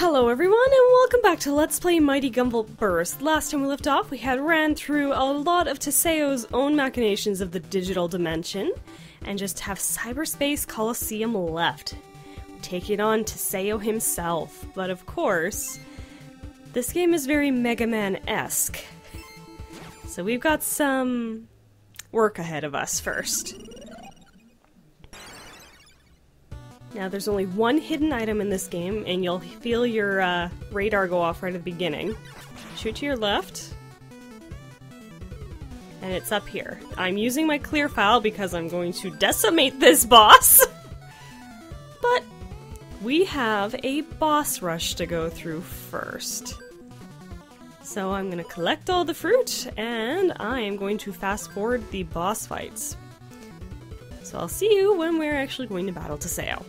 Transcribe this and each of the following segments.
Hello everyone, and welcome back to Let's Play Mighty Gunvolt Burst. Last time we left off, we had ran through a lot of Taseo's own machinations of the digital dimension, and just have Cyberspace Coliseum left. Taking on Taseo himself, but of course, this game is very Mega Man-esque. So we've got some work ahead of us first. Now, there's only one hidden item in this game, and you'll feel your radar go off right at the beginning. Shoot to your left. And it's up here. I'm using my clear file because I'm going to decimate this boss! But we have a boss rush to go through first. So I'm going to collect all the fruit, and I am going to fast forward the boss fights. So I'll see you when we're actually going to battle Taseo.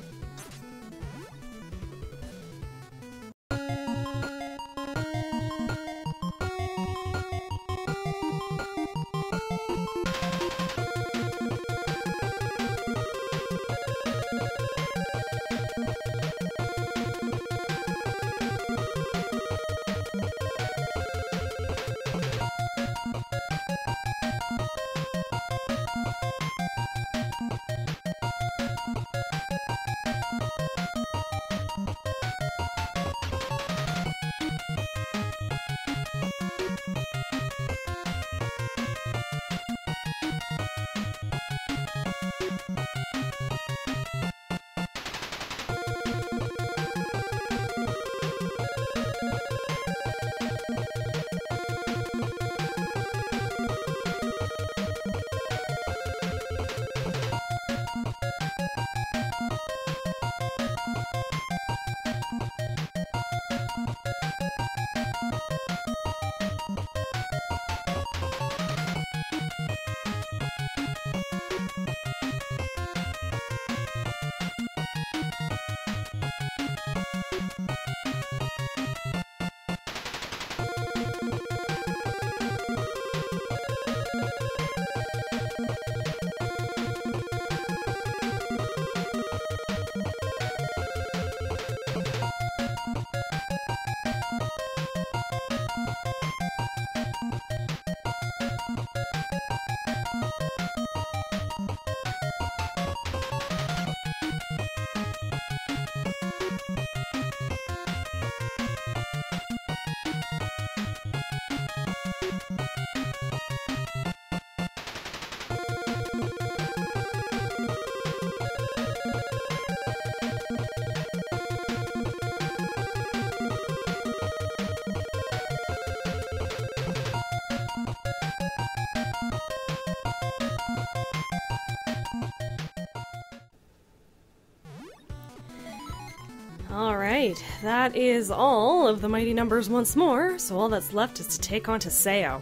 Alright, that is all of the mighty numbers once more, so all that's left is to take on Taseo.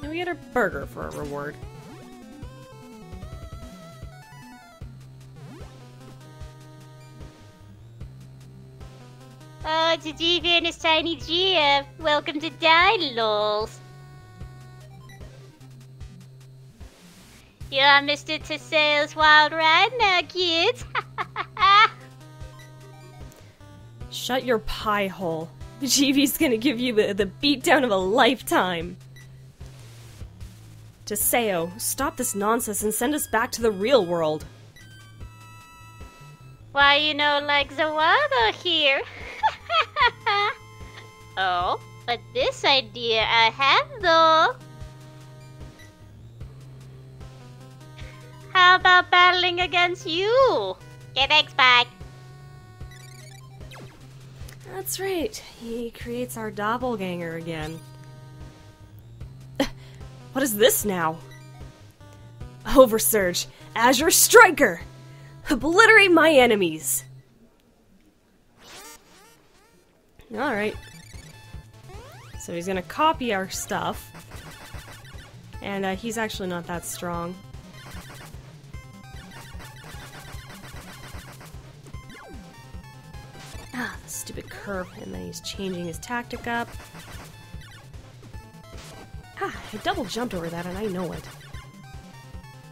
And we get a burger for a reward. Oh, it's a G and his tiny GF. Welcome to Dialols. You're on Mr. Taseo's wild ride now, kids. Shut your pie hole. GV's gonna give you the beatdown of a lifetime. Taseo, stop this nonsense and send us back to the real world. Why, you know, like the water here. Oh, but this idea I have, though. How about battling against you? Get X back. That's right. He creates our doppelganger again. What is this now? Oversurge, Azure Striker! Obliterate my enemies! Alright. So he's gonna copy our stuff. And he's actually not that strong. Ah, the stupid curve, and then he's changing his tactic up. Ah, I double jumped over that and I know it.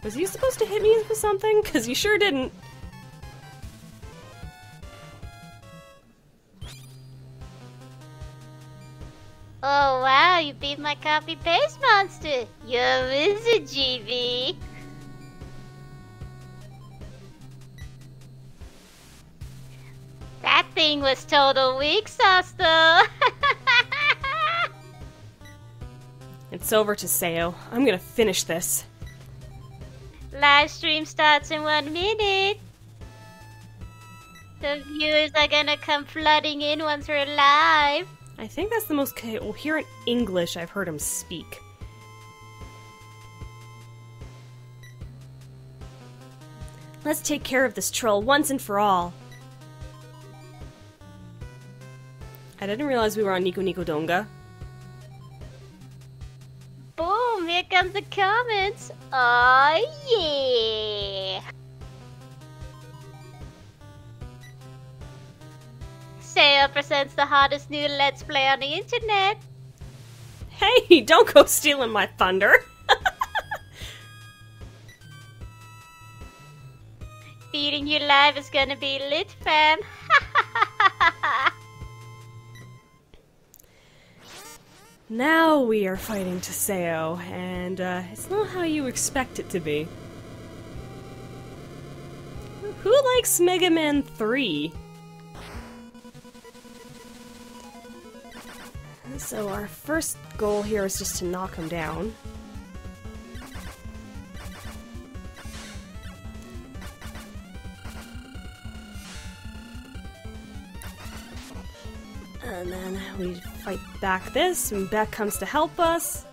Was he supposed to hit me with something? Because he sure didn't. Oh wow, you beat my copy-paste monster. You're a wizard, GB. That thing was total weak sauce, though. It's over, Taseo. I'm gonna finish this. Live stream starts in 1 minute. The viewers are gonna come flooding in once we're live. I think that's the most coherent English I've heard him speak. Let's take care of this troll once and for all. I didn't realize we were on Nico Nico Donga. Boom, here comes the comments. Oh yeah. Taseo presents the hottest new Let's Play on the internet. Hey, don't go stealing my thunder! Beating you live is gonna be lit, fam. Now we are fighting Taseo, and it's not how you expect it to be. Who likes Mega Man 3? So our first goal here is just to knock him down. And then we fight back this, and Beck comes to help us.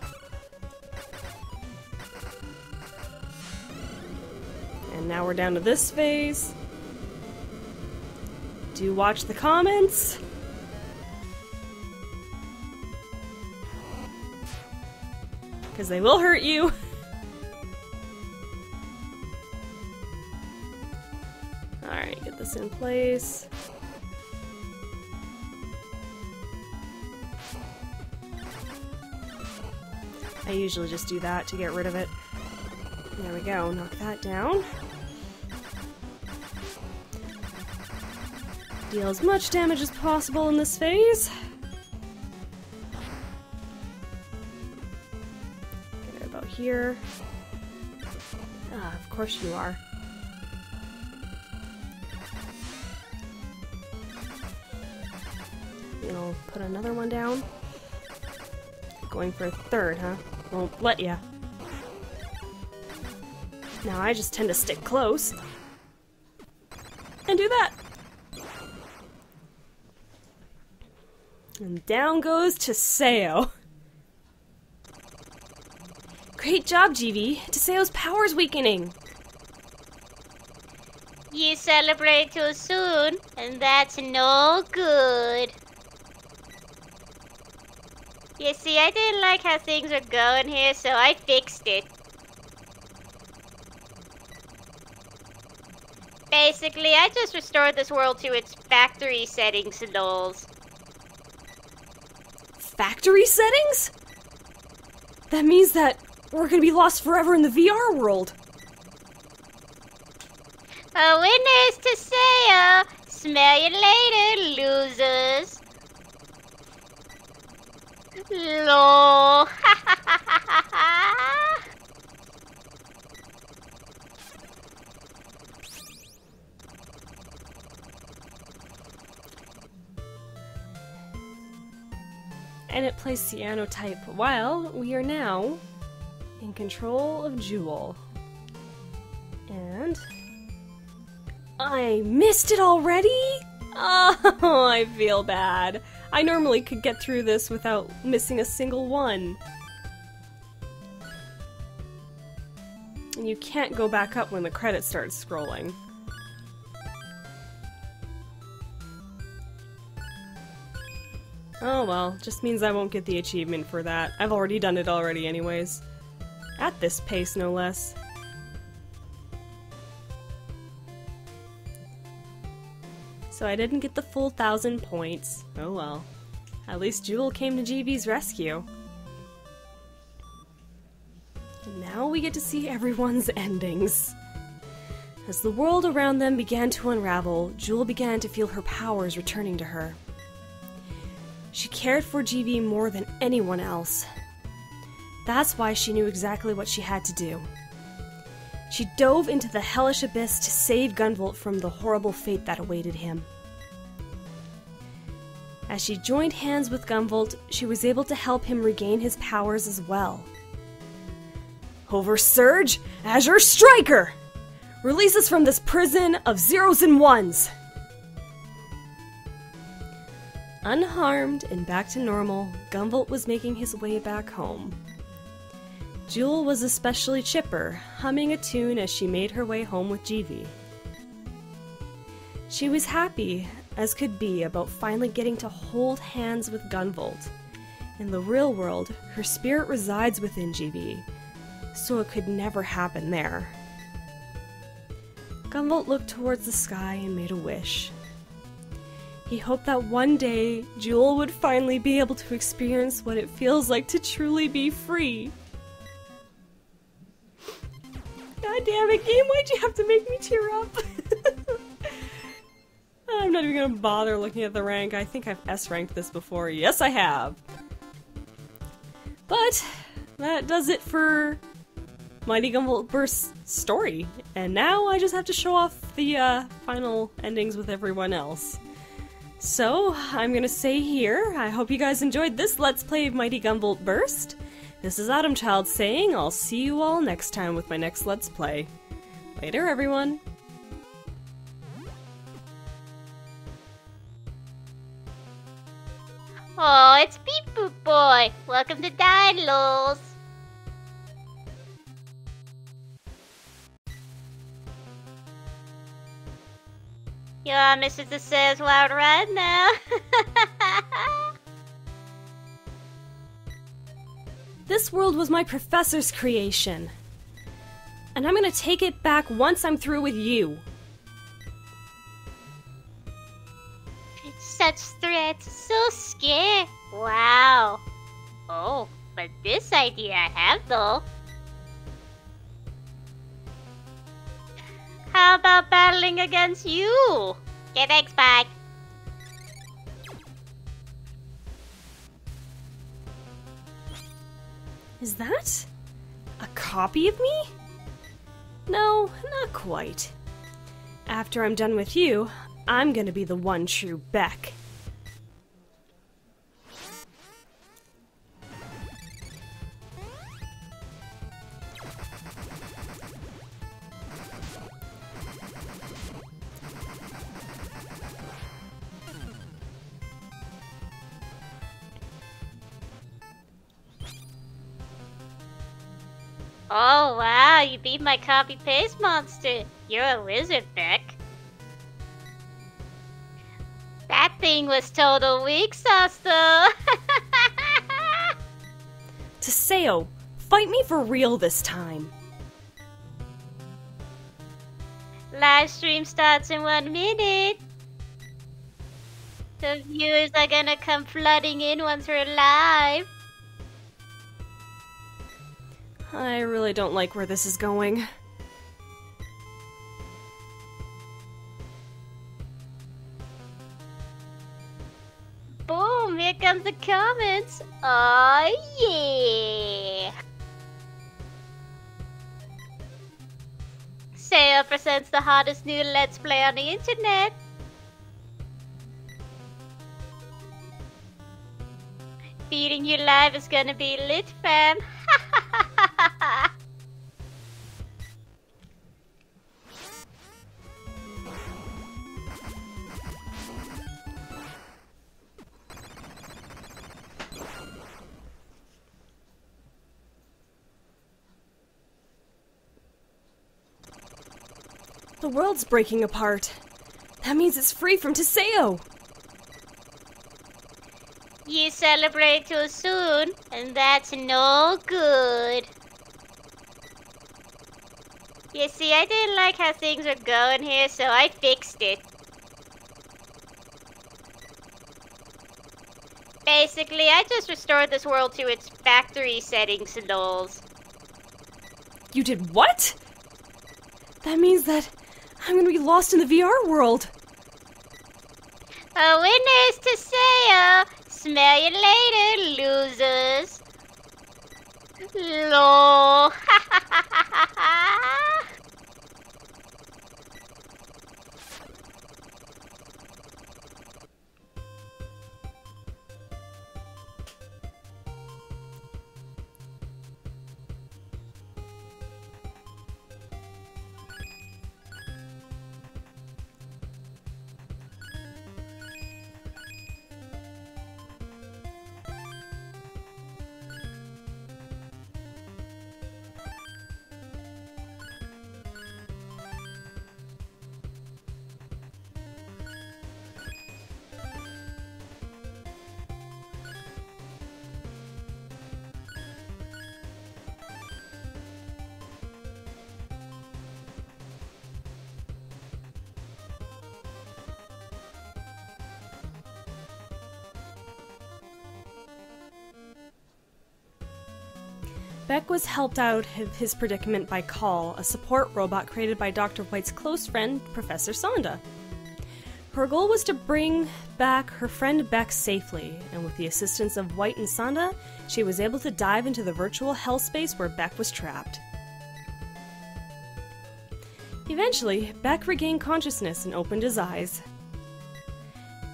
And now we're down to this phase. Do watch the comments. Because they will hurt you. Alright, get this in place. I usually just do that to get rid of it. There we go, knock that down. Deal as much damage as possible in this phase. Get it about here. Ah, of course you are. You know, put another one down. Going for a third, huh? Won't let ya. Now I just tend to stick close. And do that. And down goes Taseo. Great job, GV. Taseo's power's weakening. You celebrate too soon, and that's no good. You see, I didn't like how things were going here, so I fixed it. Basically, I just restored this world to its factory settings, lols. Factory settings? That means that we're gonna be lost forever in the VR world. A winner is Taseo. Smell you later, losers. Lol. And it plays cyanotype while we are now in control of Jewel. And I missed it already? Oh, I feel bad. I normally could get through this without missing a single one. And you can't go back up when the credits start scrolling. Oh well, just means I won't get the achievement for that. I've already done it already anyways. At this pace, no less. So I didn't get the full 1,000 points. Oh well. At least Jewel came to GV's rescue. And now we get to see everyone's endings. As the world around them began to unravel, Jewel began to feel her powers returning to her. She cared for GB more than anyone else. That's why she knew exactly what she had to do. She dove into the hellish abyss to save Gunvolt from the horrible fate that awaited him. As she joined hands with Gunvolt, she was able to help him regain his powers as well. Oversurge, Azure Striker! Release us from this prison of zeros and ones! Unharmed and back to normal, Gunvolt was making his way back home. Jewel was especially chipper, humming a tune as she made her way home with GV. She was happy as could be about finally getting to hold hands with Gunvolt. In the real world, her spirit resides within GV, so it could never happen there. Gunvolt looked towards the sky and made a wish. He hoped that one day, Jewel would finally be able to experience what it feels like to truly be free. God damn it, game, why'd you have to make me tear up? I'm not even gonna bother looking at the rank. I think I've S-ranked this before. Yes, I have. But that does it for Mighty Gunvolt Burst's story. And now I just have to show off the final endings with everyone else. So, I'm gonna say here, I hope you guys enjoyed this Let's Play of Mighty Gunvolt Burst. This is Autumnchild saying I'll see you all next time with my next Let's Play. Later, everyone! Oh, it's Beep Boop Boy. Welcome to Dialols. Yeah, Mr. Taseo's wild ride now. This world was my professor's creation. And I'm gonna take it back once I'm through with you. Such threats, so scary. Wow. Oh, but this idea I have though. How about battling against you? Okay, thanks, bye. Is that a copy of me? No, not quite. After I'm done with you, I'm gonna be the one true Beck. Oh wow, you beat my copy-paste monster. You're a wizard, Beck. That thing was total weak sauce though. Taseo, fight me for real this time. Live stream starts in 1 minute. The viewers are gonna come flooding in once we're live. I really don't like where this is going. Boom, here comes the comments. Oh yeah. Taseo presents the hottest new Let's Play on the internet. Beating you live is gonna be lit, fam. The world's breaking apart. That means it's free from Taseo. You celebrate too soon, and that's no good. You see, I didn't like how things were going here, so I fixed it. Basically, I just restored this world to its factory settings, lols. You did what? That means that I'm gonna be lost in the VR world. A winner is Taseo. Smell you later, losers. Lol. Beck was helped out of his predicament by Call, a support robot created by Dr. White's close friend, Professor Sonda. Her goal was to bring back her friend Beck safely, and with the assistance of White and Sonda, she was able to dive into the virtual hellspace where Beck was trapped. Eventually, Beck regained consciousness and opened his eyes.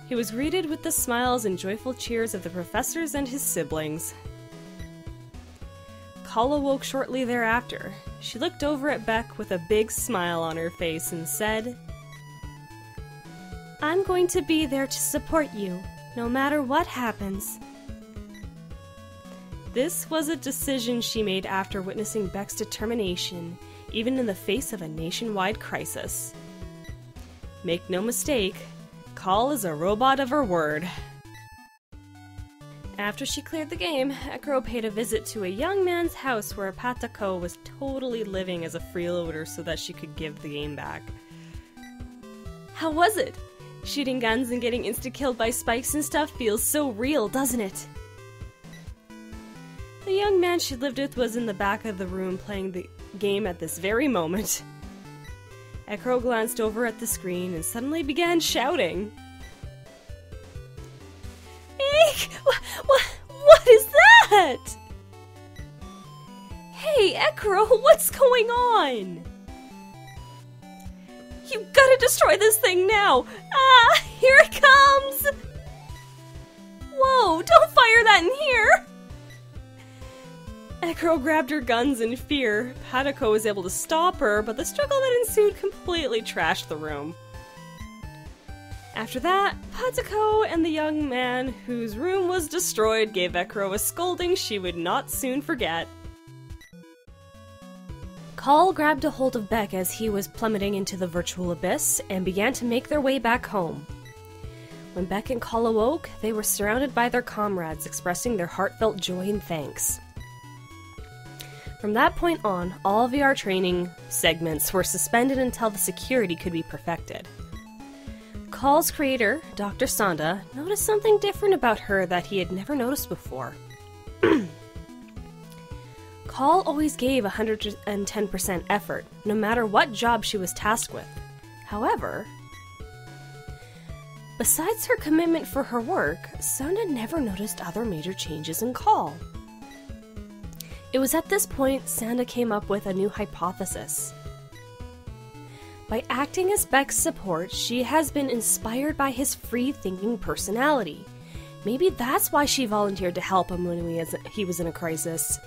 He was greeted with the smiles and joyful cheers of the professors and his siblings. Call awoke shortly thereafter. She looked over at Beck with a big smile on her face and said, "I'm going to be there to support you, no matter what happens." This was a decision she made after witnessing Beck's determination, even in the face of a nationwide crisis. Make no mistake, Call is a robot of her word. After she cleared the game, Ekro paid a visit to a young man's house where Patako was totally living as a freeloader so that she could give the game back. How was it? Shooting guns and getting insta-killed by spikes and stuff feels so real, doesn't it? The young man she lived with was in the back of the room playing the game at this very moment. Ekro glanced over at the screen and suddenly began shouting. Eek! What is that? Hey, Ekro, what's going on? You gotta destroy this thing now! Ah, here it comes! Whoa, don't fire that in here! Ekro grabbed her guns in fear. Patako was able to stop her, but the struggle that ensued completely trashed the room. After that, Patako and the young man whose room was destroyed gave Ekro a scolding she would not soon forget. Call grabbed a hold of Beck as he was plummeting into the virtual abyss and began to make their way back home. When Beck and Call awoke, they were surrounded by their comrades expressing their heartfelt joy and thanks. From that point on, all VR training segments were suspended until the security could be perfected. Call's creator, Dr. Sonda, noticed something different about her that he had never noticed before. Call always gave 110% effort, no matter what job she was tasked with. However, besides her commitment for her work, Sonda never noticed other major changes in Call. It was at this point Sonda came up with a new hypothesis. By acting as Beck's support, she has been inspired by his free-thinking personality. Maybe that's why she volunteered to help him when he was in a crisis.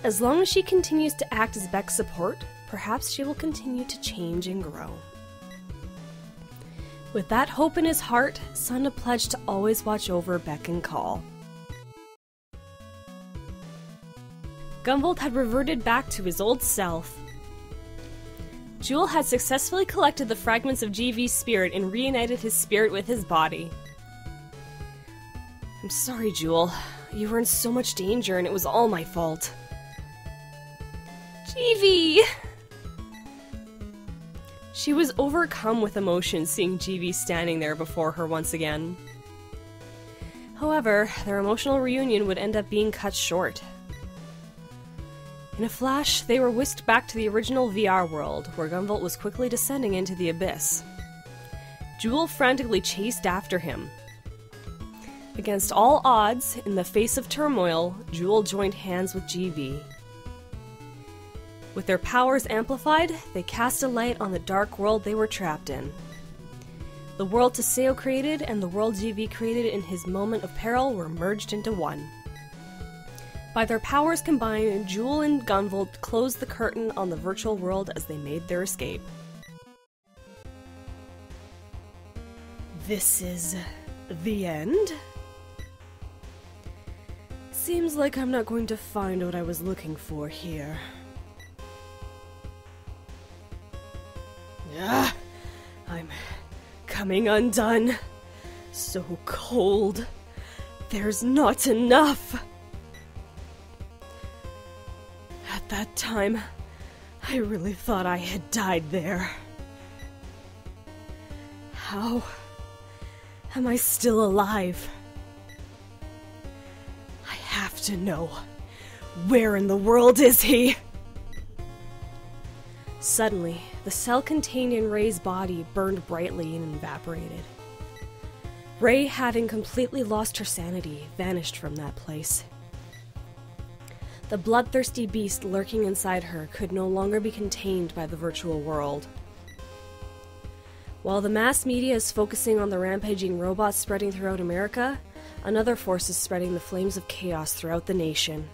As long as she continues to act as Beck's support, perhaps she will continue to change and grow. With that hope in his heart, Sonda pledged to always watch over Beck and Call. Gunvolt had reverted back to his old self. Jewel had successfully collected the fragments of GV's spirit and reunited his spirit with his body. I'm sorry, Jewel. You were in so much danger and it was all my fault. GV! She was overcome with emotion seeing GV standing there before her once again. However, their emotional reunion would end up being cut short. In a flash, they were whisked back to the original VR world, where Gunvolt was quickly descending into the abyss. Jewel frantically chased after him. Against all odds, in the face of turmoil, Jewel joined hands with GB. With their powers amplified, they cast a light on the dark world they were trapped in. The world Taseo created and the world GB created in his moment of peril were merged into one. By their powers combined, Jewel and Gunvolt closed the curtain on the virtual world as they made their escape. This is the end? Seems like I'm not going to find what I was looking for here. Ah, I'm coming undone. So cold. There's not enough. At that time, I really thought I had died there. How am I still alive? I have to know. Where in the world is he? Suddenly, the cell contained in Ray's body burned brightly and evaporated. Ray, having completely lost her sanity, vanished from that place. The bloodthirsty beast lurking inside her could no longer be contained by the virtual world. While the mass media is focusing on the rampaging robots spreading throughout America, another force is spreading the flames of chaos throughout the nation.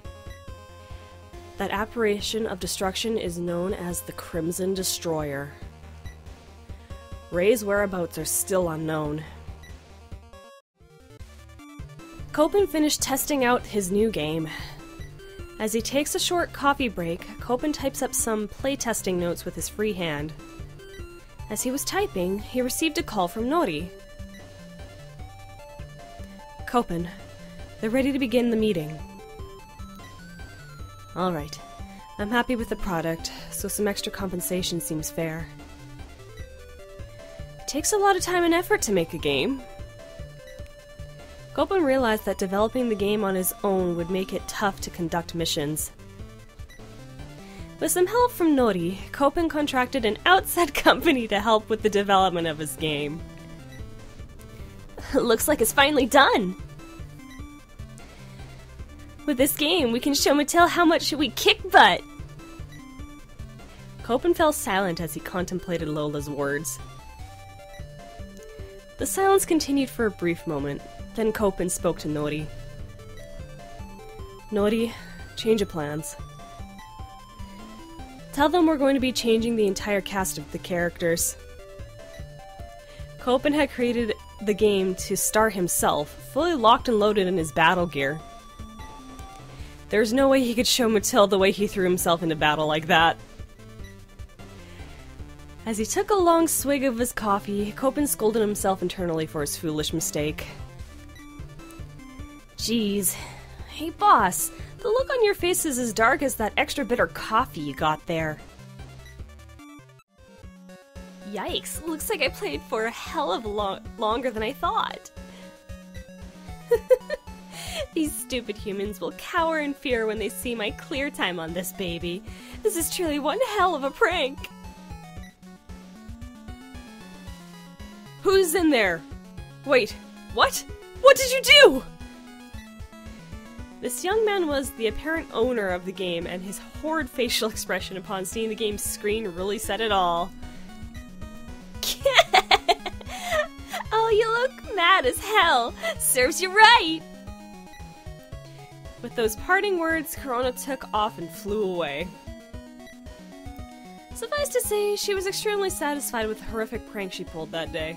That apparition of destruction is known as the Crimson Destroyer. Ray's whereabouts are still unknown. Copen finished testing out his new game. As he takes a short coffee break, Copen types up some playtesting notes with his free hand. As he was typing, he received a call from Nori. Copen, they're ready to begin the meeting. Alright, I'm happy with the product, so some extra compensation seems fair. It takes a lot of time and effort to make a game. Copen realized that developing the game on his own would make it tough to conduct missions. With some help from Nori, Copen contracted an outside company to help with the development of his game. Looks like it's finally done! With this game, we can show Mattel how much we kick butt! Copen fell silent as he contemplated Lola's words. The silence continued for a brief moment, then Copen spoke to Nori. Nori, change of plans. Tell them we're going to be changing the entire cast of the characters. Copen had created the game to star himself, fully locked and loaded in his battle gear. There's no way he could show Mattel the way he threw himself into battle like that. As he took a long swig of his coffee, Copen scolded himself internally for his foolish mistake. Jeez. Hey boss, the look on your face is as dark as that extra bitter coffee you got there. Yikes, looks like I played for a hell of a longer than I thought. These stupid humans will cower in fear when they see my clear time on this baby. This is truly one hell of a prank. Who's in there? Wait, what? What did you do? This young man was the apparent owner of the game, and his horrid facial expression upon seeing the game's screen really said it all. Oh, you look mad as hell. Serves you right. With those parting words, Corona took off and flew away. Suffice to say, she was extremely satisfied with the horrific prank she pulled that day.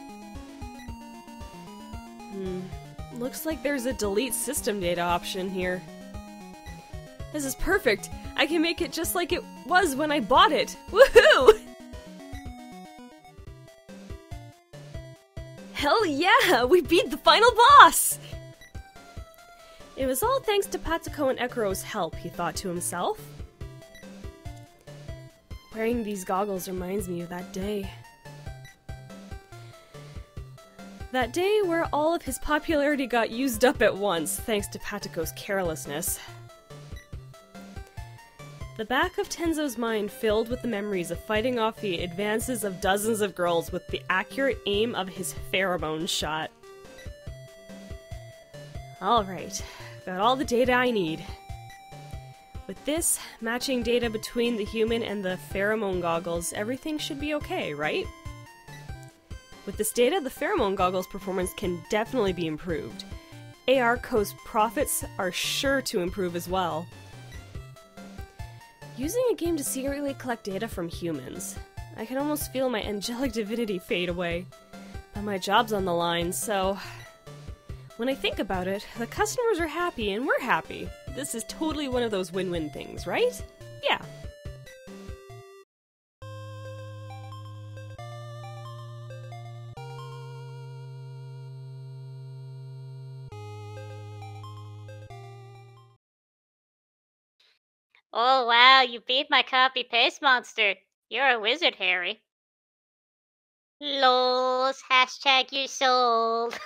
Looks like there's a delete system data option here. This is perfect! I can make it just like it was when I bought it! Woohoo! Hell yeah! We beat the final boss! It was all thanks to Patsuko and Ekuro's help, he thought to himself. Wearing these goggles reminds me of that day. That day where all of his popularity got used up at once, thanks to Patsuko's carelessness. The back of Tenzo's mind filled with the memories of fighting off the advances of dozens of girls with the accurate aim of his pheromone shot. Alright, got all the data I need. With this, matching data between the human and the pheromone goggles, everything should be okay, right? With this data, the pheromone goggles' performance can definitely be improved. AR Co's profits are sure to improve as well. Using a game to secretly collect data from humans. I can almost feel my angelic divinity fade away. But my job's on the line, so... When I think about it, the customers are happy and we're happy. This is totally one of those win-win things, right? Yeah. Oh wow, you beat my copy paste monster. You're a wizard, Harry. LOLs, hashtag you sold.